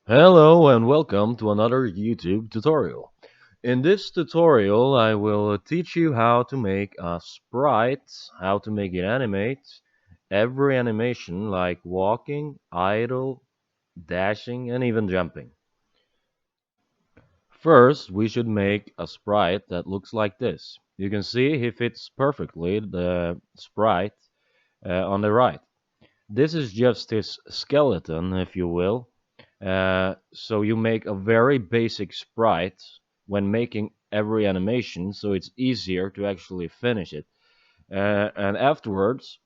Hello and welcome to another YouTube tutorial. In this tutorial I will teach you how to make a sprite, how to make it animate, every animation like walking, idle, dashing and even jumping. First we should make a sprite that looks like this. You can see he fits perfectly the sprite on the right. This is just his skeleton, if you will. So you make a very basic sprite when making every animation, so it's easier to actually finish it. And afterwards,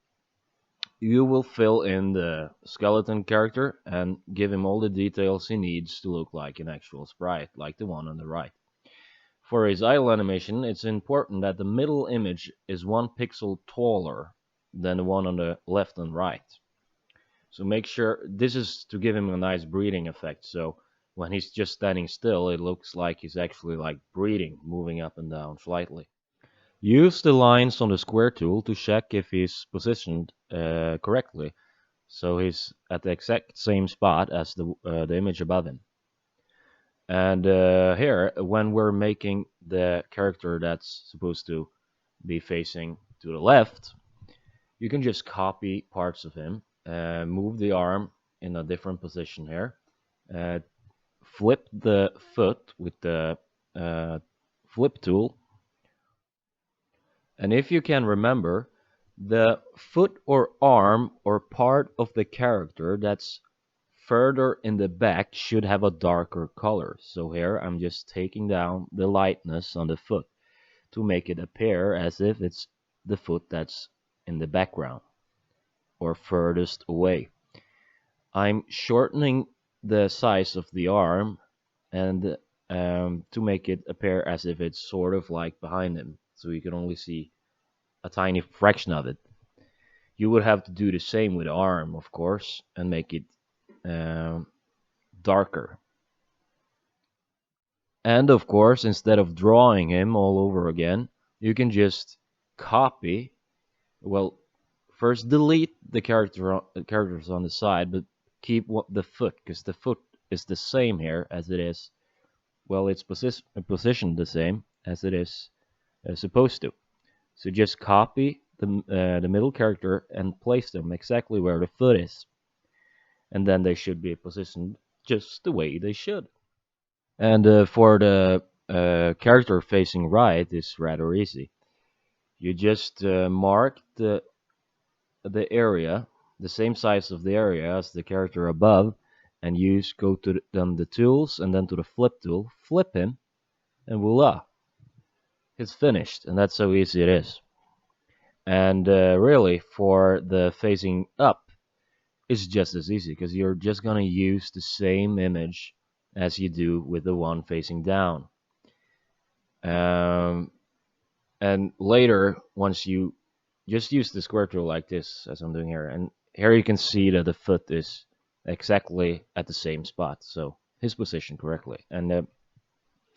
you will fill in the skeleton character and give him all the details he needs to look like an actual sprite, like the one on the right. For his idle animation, it's important that the middle image is 1 pixel taller than the one on the left and right. So make sure this is to give him a nice breathing effect. So when he's just standing still, it looks like he's actually like breathing, moving up and down slightly. Use the lines on the square tool to check if he's positioned correctly. So he's at the exact same spot as the image above him. And here, when we're making the character that's supposed to be facing to the left, you can just copy parts of him, move the arm in a different position here, uh, flip the foot with the uh, flip tool, and if you can remember, the foot or arm or part of the character that's further in the back should have a darker color. So here I'm just taking down the lightness on the foot to make it appear as if it's the foot that's in the background or furthest away. I'm shortening the size of the arm and to make it appear as if it's sort of like behind him, so you can only see a tiny fraction of it. You would have to do the same with the arm, of course, and make it um, darker. And of course, instead of drawing him all over again, you can just copy. Well, first delete the characters on the side, but keep the foot, because the foot is the same here as it is. Well, it's positioned the same as it is supposed to. So just copy the middle character and place them exactly where the foot is, and then they should be positioned just the way they should. And for the character facing right is rather easy. You just mark the area, the same size of the area as the character above, and go to the tools and then to the flip tool, flip him, and voila, it's finished. And that's how easy it is. And really, for the facing up, it's just as easy because you're just gonna use the same image as you do with the one facing down. Um, and later, once you just use the square tool like this, as I'm doing here, and here you can see that the foot is exactly at the same spot, so his position correctly. And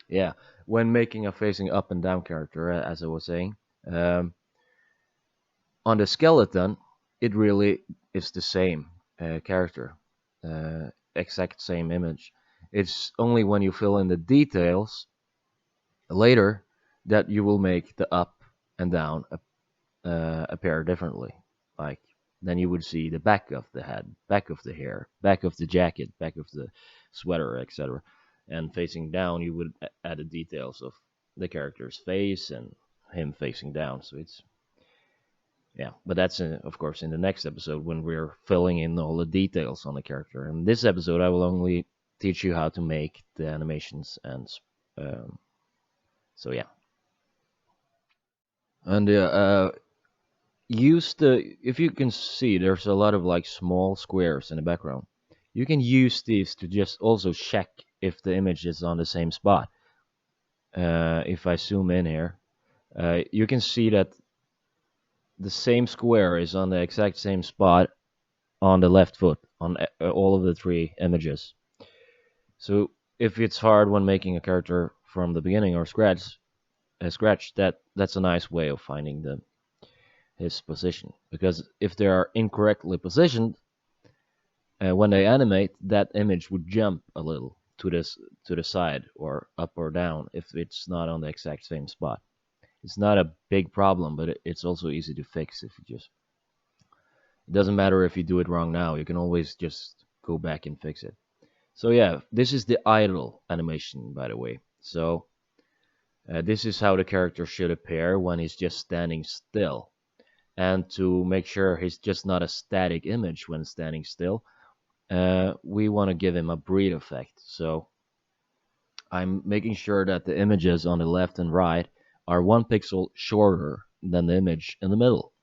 yeah, when making a facing up and down character, as I was saying, um, on the skeleton, it really is the same character, exact same image. It's only when you fill in the details later that you will make the up and down appear differently. Like then you would see the back of the head, back of the hair, back of the jacket, back of the sweater, etc. And facing down, you would add the details of the character's face and him facing down. So it's yeah, but that's of course in the next episode when we're filling in all the details on the character. In this episode, I will only teach you how to make the animations, and um, so yeah. And use the if you can see, there's a lot of like small squares in the background. You can use these to just also check if the image is on the same spot. If I zoom in here, you can see that the same square is on the exact same spot on the left foot on all of the three images. So if it's hard when making a character from the beginning or scratch, that's a nice way of finding his position. Because if they are incorrectly positioned, when they animate, that image would jump a little to the side or up or down if it's not on the exact same spot. It's not a big problem, but it's also easy to fix if you just. It doesn't matter if you do it wrong now. You can always just go back and fix it. So yeah, this is the idle animation, by the way. So this is how the character should appear when he's just standing still. And to make sure he's just not a static image when standing still, we want to give him a breathe effect. So I'm making sure that the images on the left and right are 1 pixel shorter than the image in the middle.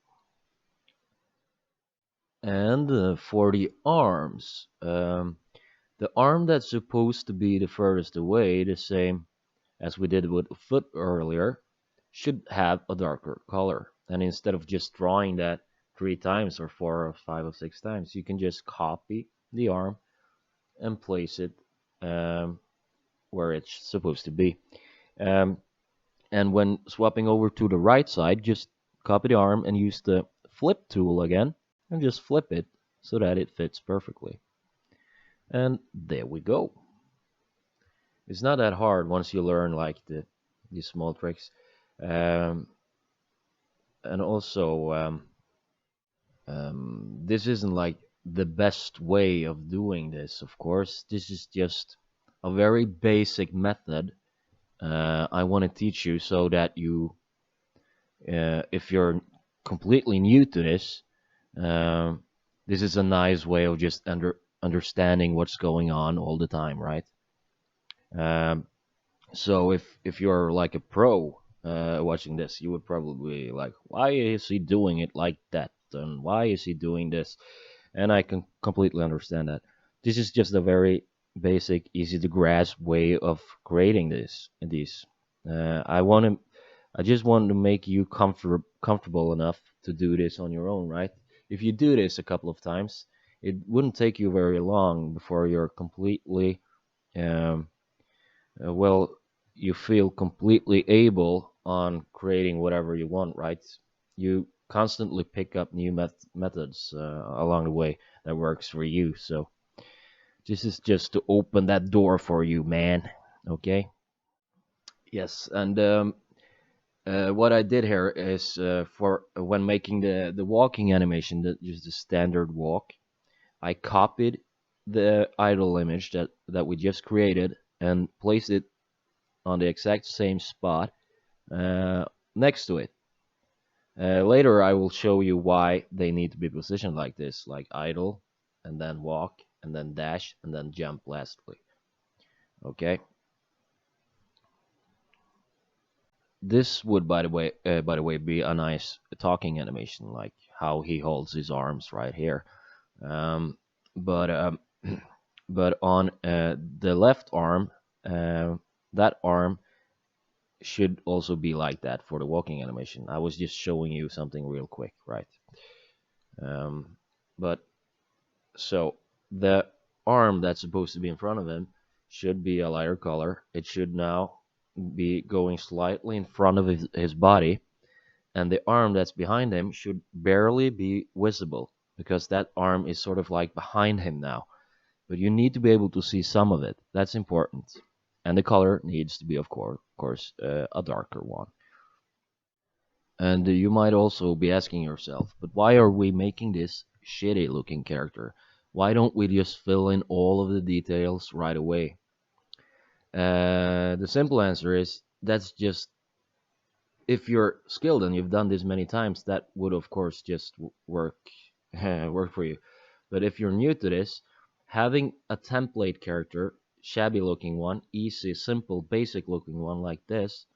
And for the arms, the arm that's supposed to be the furthest away, the same as we did with the foot earlier, should have a darker color. And instead of just drawing that 3 times or 4 or 5 or 6 times, you can just copy the arm and place it where it's supposed to be. Um, and when swapping over to the right side, just copy the arm and use the flip tool again and just flip it so that it fits perfectly. And there we go. It's not that hard once you learn like these small tricks. Um, and also, this isn't like the best way of doing this, of course. This is just a very basic method I want to teach you so that you, if you're completely new to this, this is a nice way of just understanding what's going on all the time, right? Um, so if you're like a pro watching this, you would probably be like, why is he doing it like that? And why is he doing this? And I can completely understand that. This is just a very basic, easy to grasp way of creating these. I just want to make you comfortable enough to do this on your own, right? If you do this a couple of times, it wouldn't take you very long before you're completely um, well, you feel completely able on creating whatever you want, right? You constantly pick up new methods along the way that works for you. So this is just to open that door for you, man. Okay. Yes, and what I did here is for when making the walking animation, just the standard walk, I copied the idle image that we just created and placed it on the exact same spot uh, next to it. Later, I will show you why they need to be positioned like this, like idle, and then walk, and then dash, and then jump lastly. Okay. This would, by the way, be a nice talking animation, like how he holds his arms right here. Um, but but on the left arm, uh, that arm should also be like that for the walking animation. I was just showing you something real quick, right? But so the arm that's supposed to be in front of him should be a lighter color. It should now be going slightly in front of his body, and the arm that's behind him should barely be visible because that arm is sort of like behind him now. But you need to be able to see some of it. That's important. And the color needs to be, of course, a darker one. And you might also be asking yourself, but why are we making this shitty looking character? Why don't we just fill in all of the details right away? The simple answer is that's just if you're skilled and you've done this many times, that would of course just work work for you. But if you're new to this, having a template character, shabby looking one, easy, simple, basic looking one like this,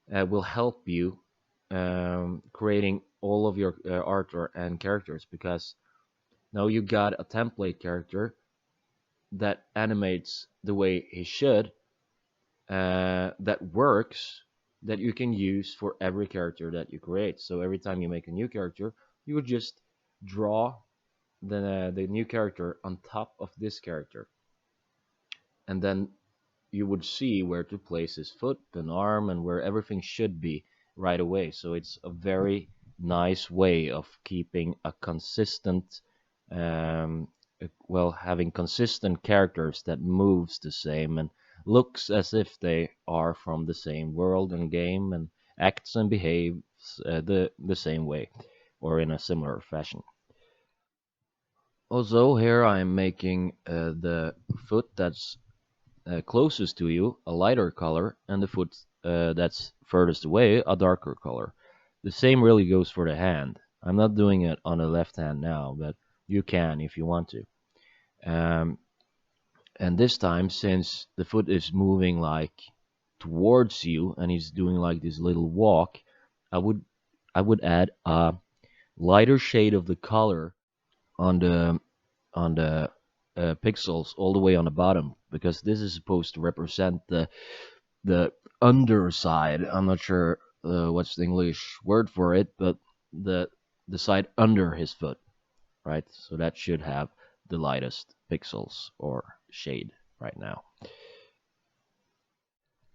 will help you creating all of your art and characters because now you got a template character that animates the way he should, that works, that you can use for every character that you create. So every time you make a new character, you would just draw the new character on top of this character, and then you would see where to place his foot and arm and where everything should be right away. So it's a very nice way of keeping a consistent um, well, having consistent characters that moves the same and looks as if they are from the same world and game and acts and behaves the same way or in a similar fashion. Also, here I'm making the foot that's closest to you a lighter color and the foot that's furthest away a darker color. The same really goes for the hand. I'm not doing it on the left hand now, but you can if you want to. Um, and this time, since the foot is moving like towards you and he's doing like this little walk, I would I would add a lighter shade of the color on the pixels all the way on the bottom because this is supposed to represent the underside. I'm not sure what's the English word for it, but the the side under his foot, right? So that should have the lightest pixels or shade right now.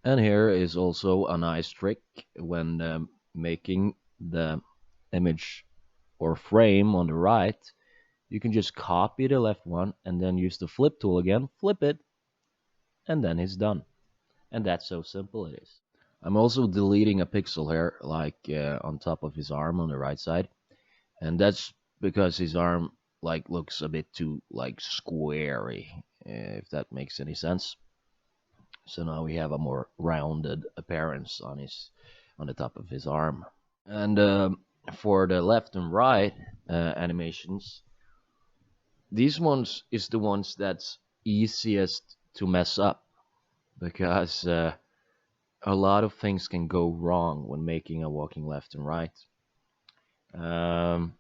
And here is also a nice trick when making the image or frame on the right. You can just copy the left one and then use the flip tool again, flip it, and then it's done. And that's so simple it is. I'm also deleting a pixel here, like on top of his arm on the right side, and that's because his arm like looks a bit too like squarey, if that makes any sense. So now we have a more rounded appearance on the top of his arm. And for the left and right animations, these ones is the ones that's easiest to mess up because a lot of things can go wrong when making a walking left and right. Um,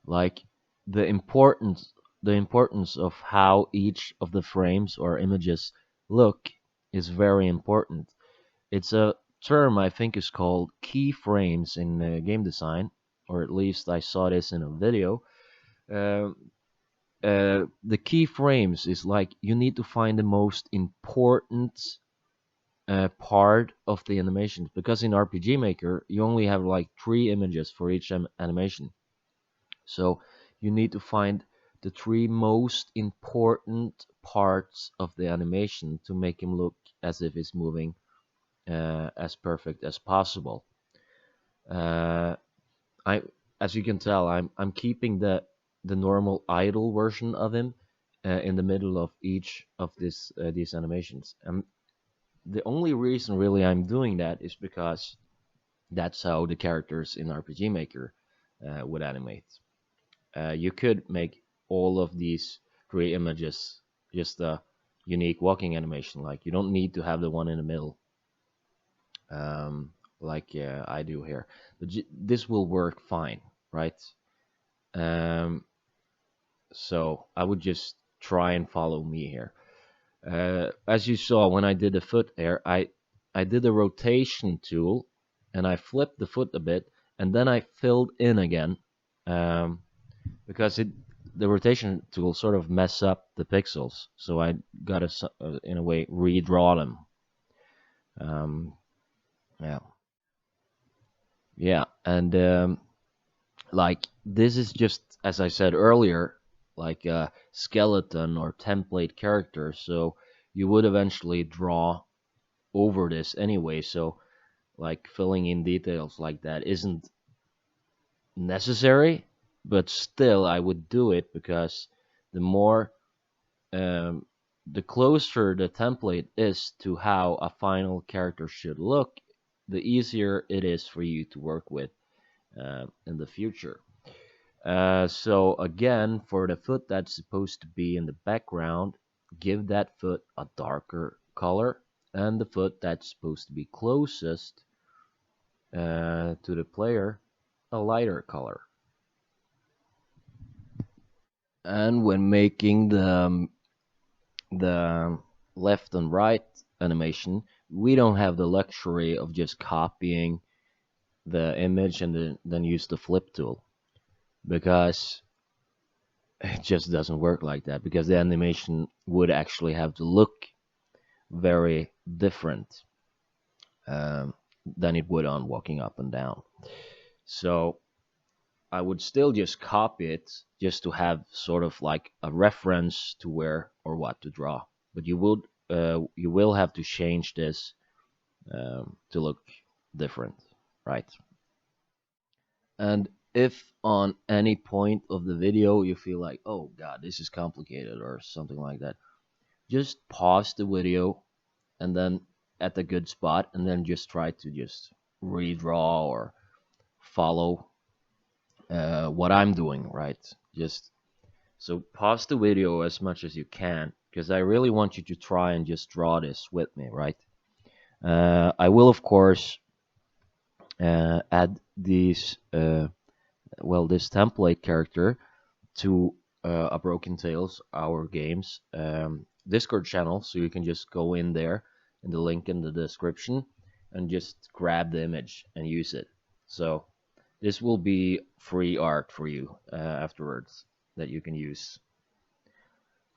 like the importance of how each of the frames or images look is very important. It's a term I think is called keyframes in game design, or at least I saw this in a video. Um the keyframes is like you need to find the most important part of the animations because in RPG Maker you only have like 3 images for each animation. So you need to find the 3 most important parts of the animation to make him look as if it's moving as perfect as possible. Uh, I, as you can tell, I'm keeping the normal idle version of him in the middle of each of these animations. The only reason really I'm doing that is because that's how the characters in RPG Maker would animate. You could make all of these 3 images just a unique walking animation. Like you don't need to have the one in the middle, um, like I do here. But this will work fine, right? Um, so I would just try and follow me here. As you saw when I did the foot there, I did the rotation tool and I flipped the foot a bit and then I filled in again um, because the rotation tool sort of mess up the pixels, so I gotta in a way redraw them. Um, yeah, yeah, and like this is just as I said earlier, like a skeleton or template character, so you would eventually draw over this anyway. So like filling in details like that isn't necessary, but still I would do it because the more um, the closer the template is to how a final character should look, the easier it is for you to work with in the future. So again, for the foot that's supposed to be in the background, give that foot a darker color, and the foot that's supposed to be closest to the player, a lighter color. And when making the left and right animation, we don't have the luxury of just copying the image and then use the flip tool because it just doesn't work like that because the animation would actually have to look very different um, than it would on walking up and down. So I would still just copy it just to have sort of like a reference to where or what to draw. But you will have to change this to look different, right? And if on any point of the video you feel like, oh god, this is complicated or something like that, just pause the video and then at the good spot and then just try to just redraw or follow what I'm doing, right? Just so pause the video as much as you can because I really want you to try and just draw this with me, right? I will of course add this template character to a Broken Tales, our games Discord channel, so you can just go in there in the link in the description and just grab the image and use it. So this will be free art for you afterwards that you can use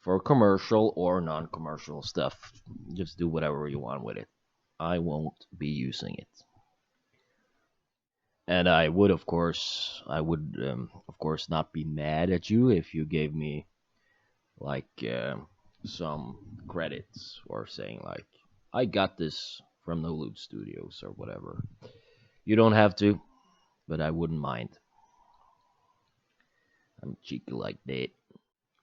for commercial or non-commercial stuff. Just do whatever you want with it. I won't be using it. And I would, of course, not be mad at you if you gave me like some credits or saying like, I got this from NoLoot Studios or whatever. You don't have to, but I wouldn't mind. I'm cheeky like that.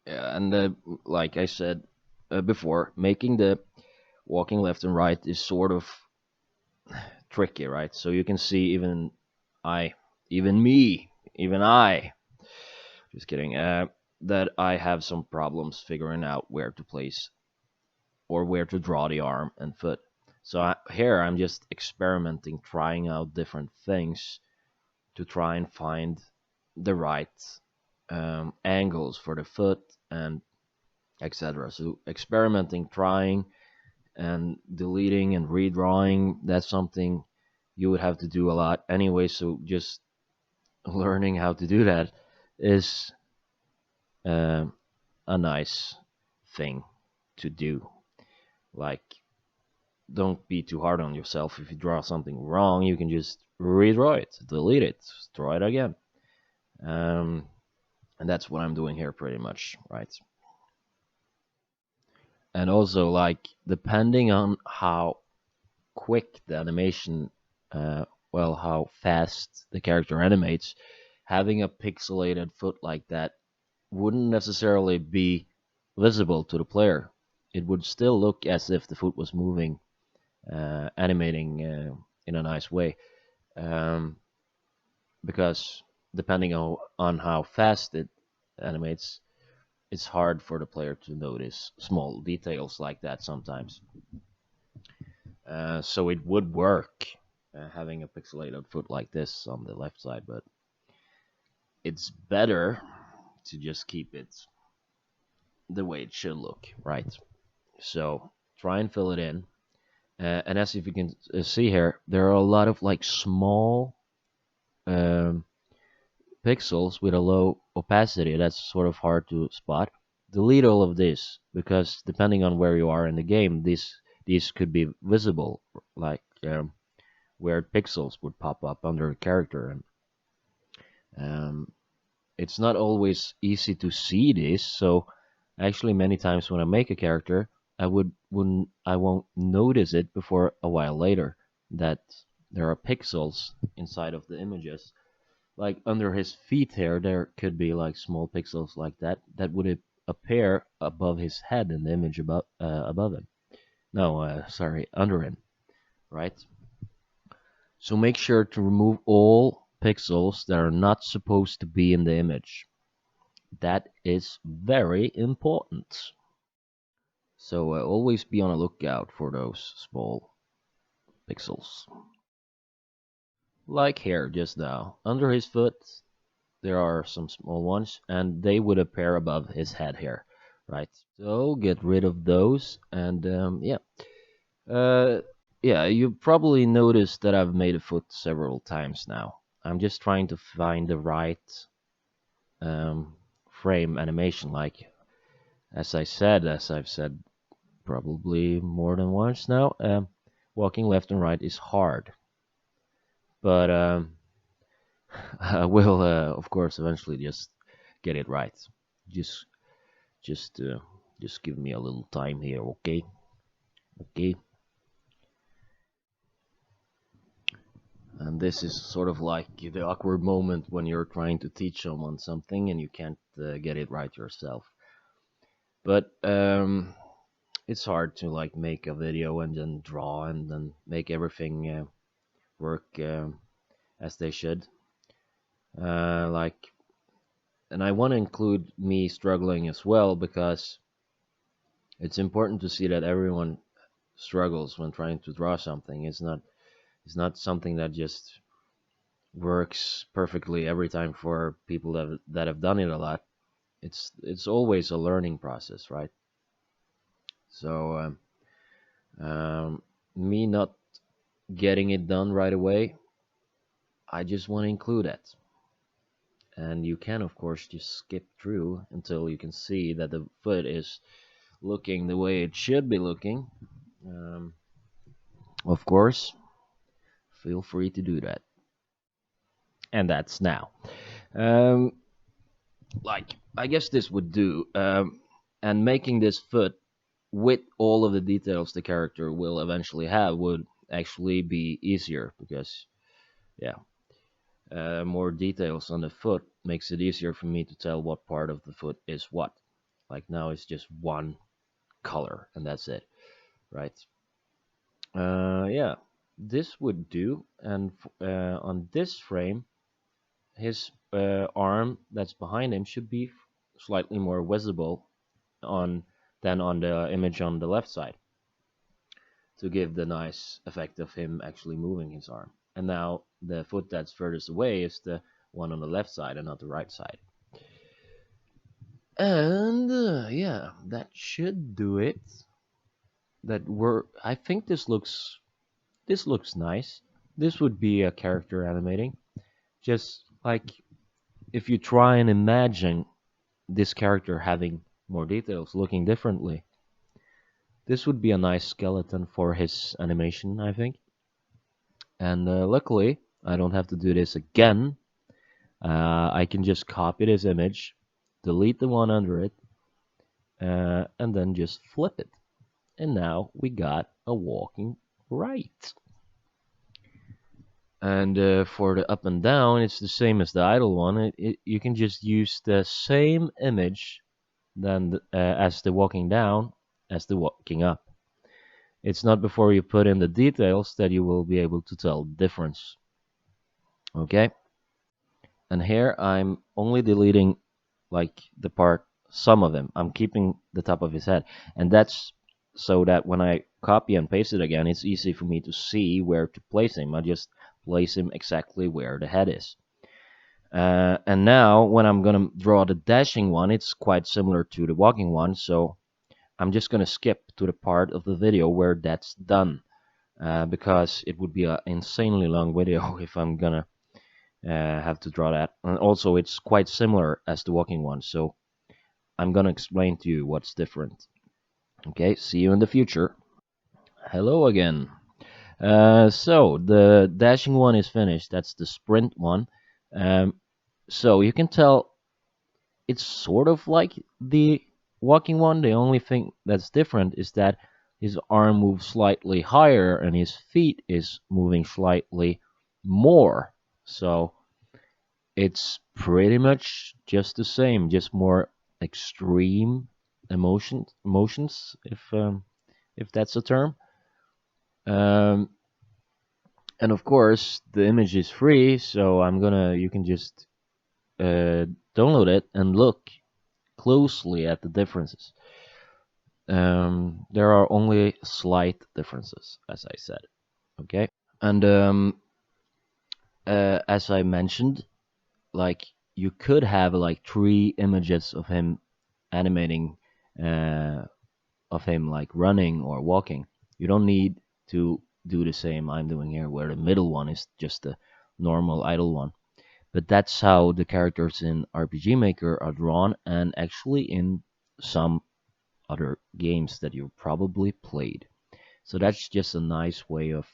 Yeah, and like I said before, making the walking left and right is sort of tricky, right? So you can see I, even me, even I, just kidding, that I have some problems figuring out where to place or where to draw the arm and foot. So here I'm just experimenting, trying out different things to try and find the right angles for the foot and etc. So experimenting, trying, and deleting and redrawing, that's something you would have to do a lot anyway. So just learning how to do that is uh, a nice thing to do. Like, don't be too hard on yourself. If you draw something wrong, you can just redraw it, delete it, draw it again. And that's what I'm doing here pretty much, right? And also, like, depending on how quick the animation, how fast the character animates, having a pixelated foot like that wouldn't necessarily be visible to the player. It would still look as if the foot was moving, animating in a nice way. Because depending on how fast it animates, it's hard for the player to notice small details like that sometimes. So it would work having a pixelated foot like this on the left side, but it's better to just keep it the way it should look, right? So try and fill it in. And as if you can see here, there are a lot of like small um, pixels with a low opacity. That's sort of hard to spot. Delete all of this because depending on where you are in the game, these could be visible, like where pixels would pop up under a character, and it's not always easy to see this. So actually, many times when I make a character, I won't notice it before a while later that there are pixels inside of the images. Like under his feet here, there could be like small pixels like that that would appear above his head in the image above him. No, sorry, under him, right? So make sure to remove all pixels that are not supposed to be in the image. That is very important. So always be on a lookout for those small pixels. Like here just now, under his foot, there are some small ones, and they would appear above his head here, right? So get rid of those, and you probably noticed that I've made a foot several times now. I'm just trying to find the right frame animation, like as I've said probably more than once now. Walking left and right is hard, but I will, of course, eventually just get it right. Just, just, uh, just give me a little time here, okay? Okay. And this is sort of like the awkward moment when you're trying to teach someone something and you can't get it right yourself. But it's hard to like make a video and then draw and then make everything work as they should. Like, and I want to include me struggling as well because it's important to see that everyone struggles when trying to draw something. It's not something that just works perfectly every time for people that have done it a lot. It's always a learning process, right? So me not getting it done right away, I just want to include that. And you can, of course, just skip through until you can see that the foot is looking the way it should be looking. Um, of course, feel free to do that. And that's now. Um, like, I guess this would do. And making this foot with all of the details the character will eventually have would actually be easier because, yeah, more details on the foot makes it easier for me to tell what part of the foot is what. Like now it's just one color and that's it, right? Yeah, this would do. And on this frame, his arm that's behind him should be slightly more visible on than on the image on the left side to give the nice effect of him actually moving his arm. And now the foot that's furthest away is the one on the left side and not the right side. And yeah, that should do it. I think this looks nice. This would be a character animating. Just like if you try and imagine this character having more details, looking differently, this would be a nice skeleton for his animation, I think. And luckily, I don't have to do this again. I can just copy this image, delete the one under it, and then just flip it. And now we got a walking right. And for the up and down, it's the same as the idle one. You can just use the same image as the walking down as the walking up. It's not before you put in the details that you will be able to tell the difference. Okay? And here I'm only deleting like the part, some of him. I'm keeping the top of his head. And that's so that when I copy and paste it again, it's easy for me to see where to place him. I just place him exactly where the head is. And now when I'm going to draw the dashing one, it's quite similar to the walking one. So I'm just going to skip to the part of the video where that's done. Because it would be an insanely long video if I'm going to have to draw that. And also it's quite similar as the walking one. So I'm going to explain to you what's different. Okay, see you in the future. Hello again. So the dashing one is finished. That's the sprint one. So you can tell it's sort of like the walking one. The only thing that's different is that his arm moves slightly higher and his feet is moving slightly more. So it's pretty much just the same, just more extreme emotions, if that's a term. Um, and of course, the image is free, so you can just download it and look closely at the differences. There are only slight differences, as I said. Okay, and as I mentioned, like you could have like 3 images of him animating, of him like running or walking. You don't need to do the same I'm doing here, where the middle one is just the normal idle one. But that's how the characters in RPG Maker are drawn, and actually in some other games that you've probably played. So that's just a nice way of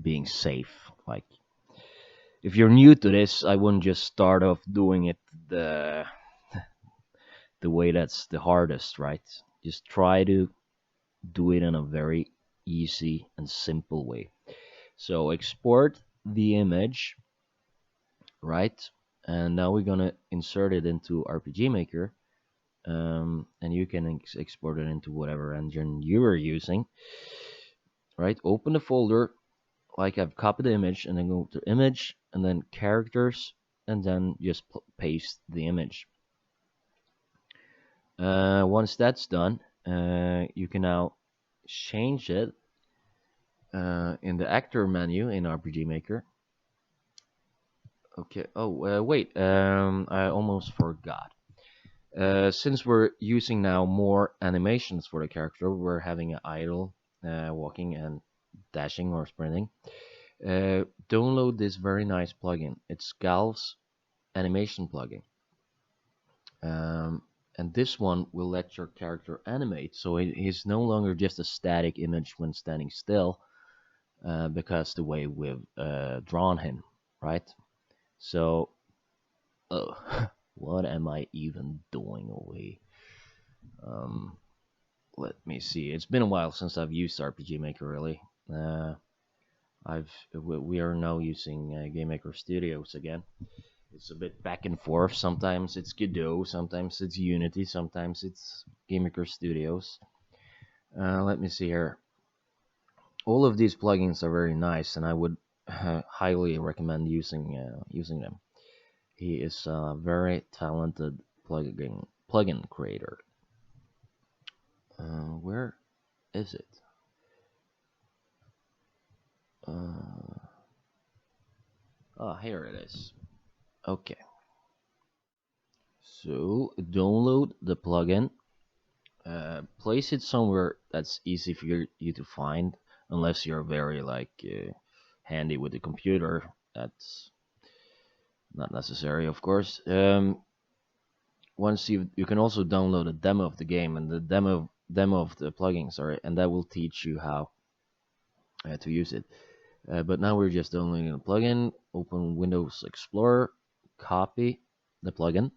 being safe. Like if you're new to this, I wouldn't just start off doing it the the way that's the hardest, right? Just try to do it in a very easy and simple way. So export the image, right? And now we're gonna insert it into RPG Maker, and you can export it into whatever engine you are using, right? Open the folder, like I've copied the image, and then go to image, and then characters, and then just paste the image. Once that's done, you can now change it in the actor menu in RPG Maker. Okay. Oh, wait. I almost forgot. Since we're using now more animations for the character, we're having an idle, walking, and dashing or sprinting. Download this very nice plugin. It's Galv's animation plugin. And this one will let your character animate, so he's no longer just a static image when standing still, because the way we've drawn him, right? So, oh, what am I even doing away? Let me see. It's been a while since I've used RPG Maker, really. We are now using GameMaker Studios again. It's a bit back and forth. Sometimes it's Godot, sometimes it's Unity, sometimes it's GameMaker Studios. Let me see here. All of these plugins are very nice, and I would highly recommend using them. He is a very talented plugin creator. Where is it? Here it is. Okay. So download the plugin. Place it somewhere that's easy for you to find, unless you're very handy with the computer. That's not necessary, of course. Once you can also download a demo of the game and the demo of the plugin, sorry, and that will teach you how to use it. But now we're just downloading the plugin. Open Windows Explorer, copy the plugin,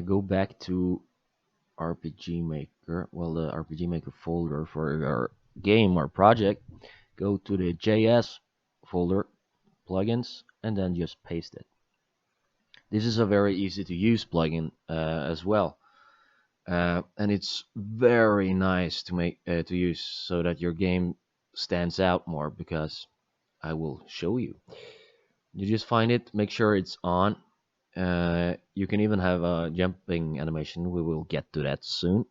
go back to RPG Maker, well, the RPG Maker folder for your game or project, go to the JS folder, plugins, and then just paste it. This is a very easy to use plugin as well, and it's very nice to make to use so that your game stands out more, because I will show you. You just find it, make sure it's on. You can even have a jumping animation. We will get to that soon.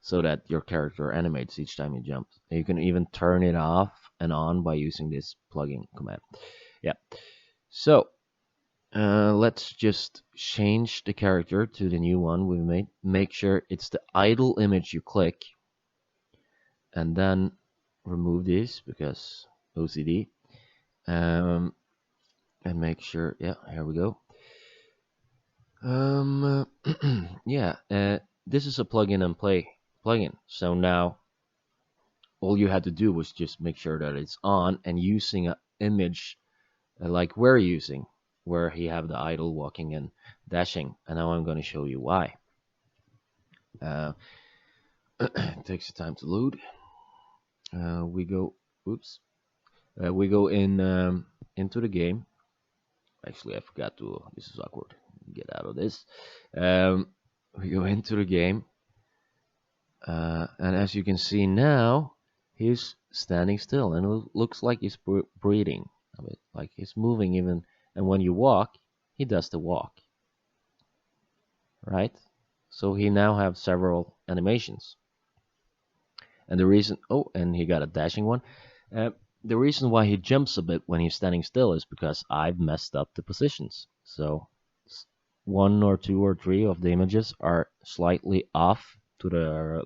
So that your character animates each time you jump. You can even turn it off and on by using this plugin command. Yeah. So let's just change the character to the new one we made. Make sure it's the idle image you click, and then remove this because OCD. And make sure, yeah, here we go. Yeah, this is a plugin and play plugin. So now all you had to do was just make sure that it's on and using an image like we're using, where he have the idle, walking, and dashing. And now I'm going to show you why. It takes the time to load. We go in into the game. Actually, I forgot to. This is awkward. Get out of this. We go into the game, and as you can see now, he's standing still, and it looks like he's breathing a bit, like he's moving even. And when you walk, he does the walk, right? So he now have several animations. And the reason, and he got a dashing one. The reason why he jumps a bit when he's standing still is because I've messed up the positions. So one or two or three of the images are slightly off to the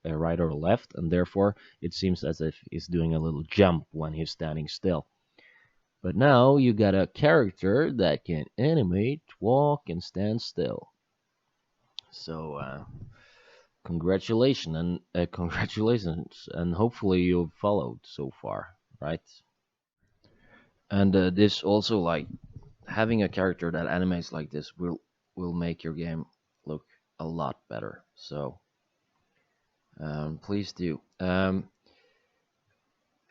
right or left, and therefore it seems as if he's doing a little jump when he's standing still. But now you got a character that can animate, walk, and stand still. So congratulations, and hopefully you've followed so far, right? And this also, like, having a character that animates like this will make your game look a lot better. So please do.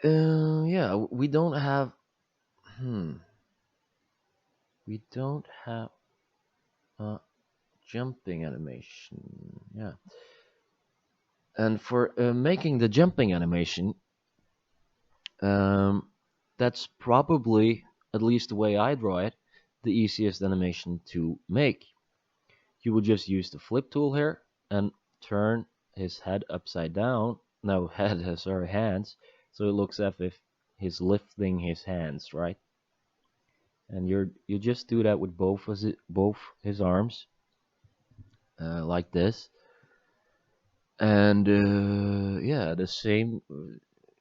Yeah, we don't have. Hmm, we don't have a jumping animation. Yeah, and for making the jumping animation, um, that's probably, at least the way I draw it, the easiest animation to make. You would just use the flip tool here and turn his head upside down. No, head, sorry, hands. So it looks as if he's lifting his hands, right? And you just do that with both his arms, like this. And yeah, the same.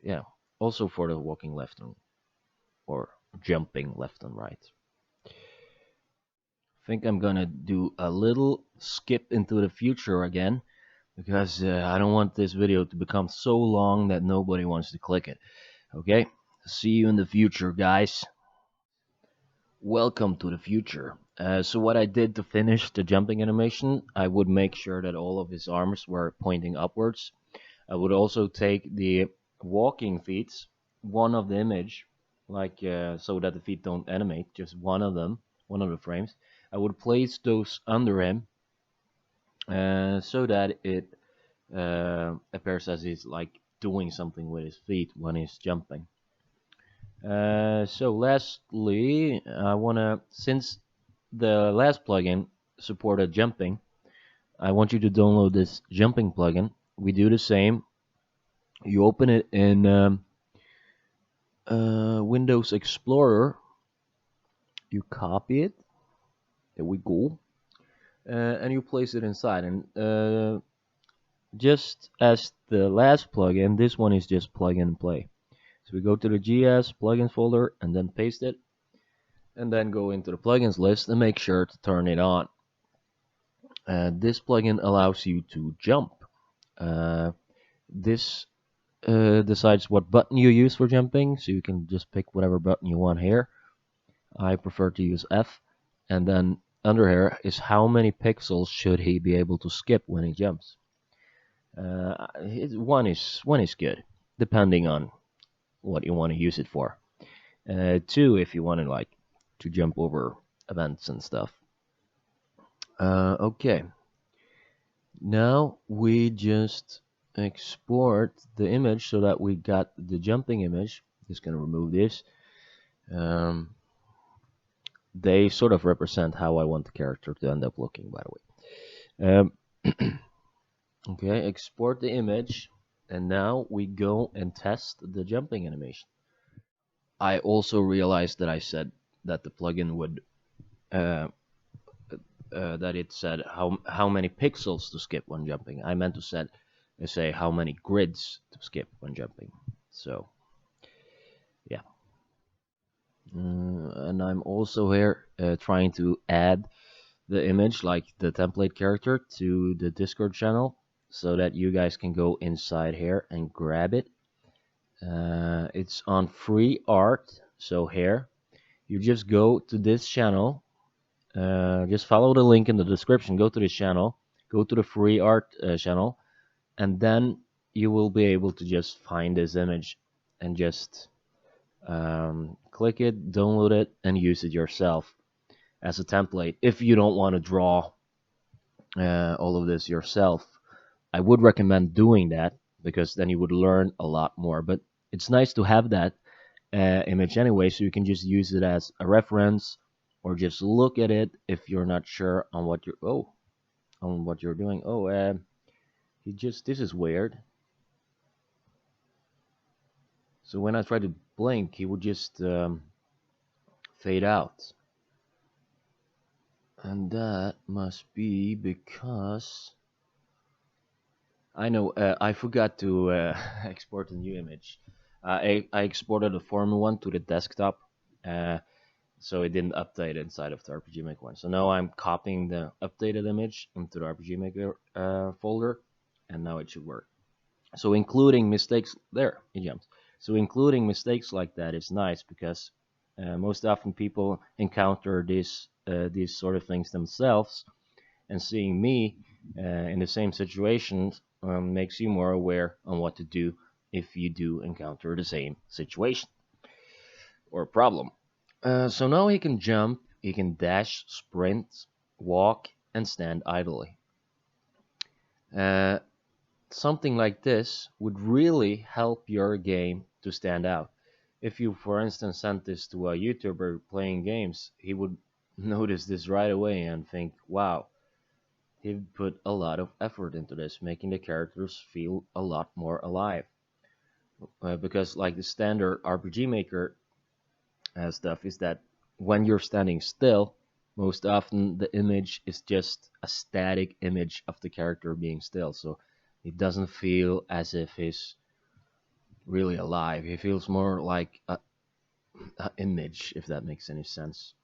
Yeah, also for the walking left and or jumping left and right. I think I'm gonna do a little skip into the future again because I don't want this video to become so long that nobody wants to click it. Okay? See you in the future, guys. Welcome to the future. So what I did to finish the jumping animation, I would make sure that all of his arms were pointing upwards. I would also take the walking feet, one of the image, like so that the feet don't animate, just one of them, one of the frames. I would place those under him so that it appears as he's like doing something with his feet when he's jumping. So lastly, I wanna, since the last plugin supported jumping, I want you to download this jumping plugin. We do the same. You open it in Windows Explorer. You copy it. There we go. And you place it inside. And just as the last plugin, this one is just plug and play. So we go to the GS plugins folder and then paste it, and then go into the plugins list and make sure to turn it on. This plugin allows you to jump. This decides what button you use for jumping, so you can just pick whatever button you want here. I prefer to use F, and then under here is how many pixels should he be able to skip when he jumps. One is good, depending on what you want to use it for. Two, if you want to like to jump over events and stuff. Okay. Now we just export the image so that we got the jumping image. Just gonna remove this. They sort of represent how I want the character to end up looking, by the way. Okay, export the image, and now we go and test the jumping animation. I also realized that I said that the plugin would that it said how many pixels to skip when jumping. I meant to say how many grids to skip when jumping. So yeah, and I'm also here trying to add the image, like the template character, to the Discord channel so that you guys can go inside here and grab it. It's on free art, so here you just go to this channel. Just follow the link in the description. Go to this channel, go to the free art channel, and then you will be able to just find this image and just click it, download it, and use it yourself as a template. If you don't want to draw all of this yourself, I would recommend doing that because then you would learn a lot more. But it's nice to have that image anyway, so you can just use it as a reference or just look at it if you're not sure on what you're doing. This is weird. So when I try to blink, he would just fade out. And that must be because I know I forgot to export a new image. I exported the former one to the desktop, so it didn't update inside of the RPG Maker one. So now I'm copying the updated image into the RPG Maker folder, and now it should work. So including mistakes, there it jumps. So including mistakes like that is nice because Most often, people encounter these sort of things themselves, and seeing me in the same situations makes you more aware on what to do if you do encounter the same situation or problem. So now he can jump, he can dash, sprint, walk, and stand idly. Uh, Something like this would really help your game to stand out. If you, for instance, sent this to a YouTuber playing games, he would notice this right away and think, wow, he put a lot of effort into this, making the characters feel a lot more alive. Because, like the standard RPG Maker stuff, is that when you're standing still, most often the image is just a static image of the character being still. So it doesn't feel as if he's really alive. He feels more like a image, if that makes any sense.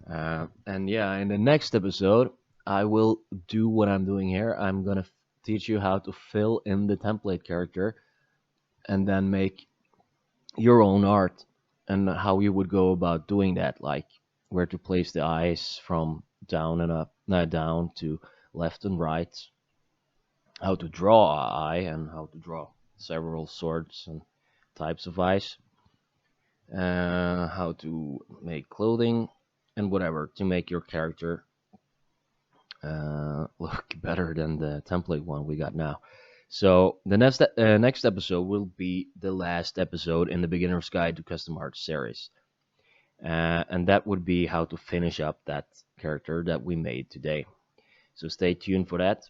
And yeah, in the next episode, I will do what I'm doing here. I'm gonna teach you how to fill in the template character and then make your own art and how you would go about doing that, like where to place the eyes from down and up, down to left and right, how to draw an eye and how to draw several sorts and types of eyes, how to make clothing and whatever to make your character look better than the template one we got now. So the next episode will be the last episode in the Beginner's Guide to Custom Art series, and that would be how to finish up that character that we made today. So stay tuned for that.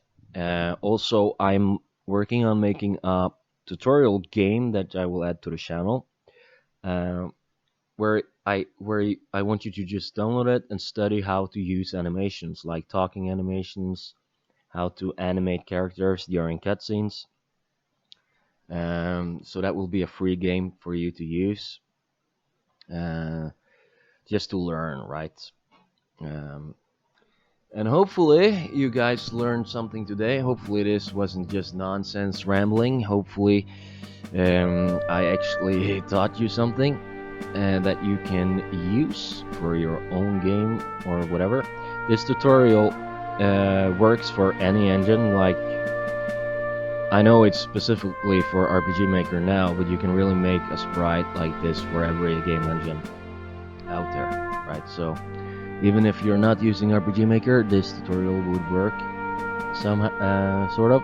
Also, I'm working on making a tutorial game that I will add to the channel, uh, where I want you to just download it and study how to use animations, like talking animations, how to animate characters during cutscenes. So that will be a free game for you to use, uh, just to learn, right? Um, and hopefully you guys learned something today. Hopefully this wasn't just nonsense rambling. Hopefully I actually taught you something that you can use for your own game or whatever. This tutorial works for any engine. Like, I know it's specifically for RPG Maker now, but you can really make a sprite like this for every game engine out there, right? So even if you're not using RPG Maker, this tutorial would work some sort of.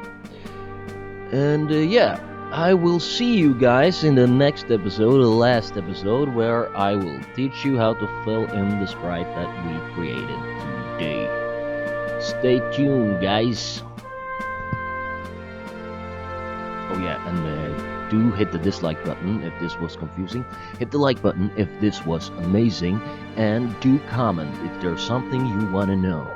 And yeah, I will see you guys in the next episode, the last episode, where I will teach you how to fill in the sprite that we created today. Stay tuned, guys. Oh yeah, and do hit the dislike button if this was confusing. Hit the like button if this was amazing. And do comment if there's something you want to know.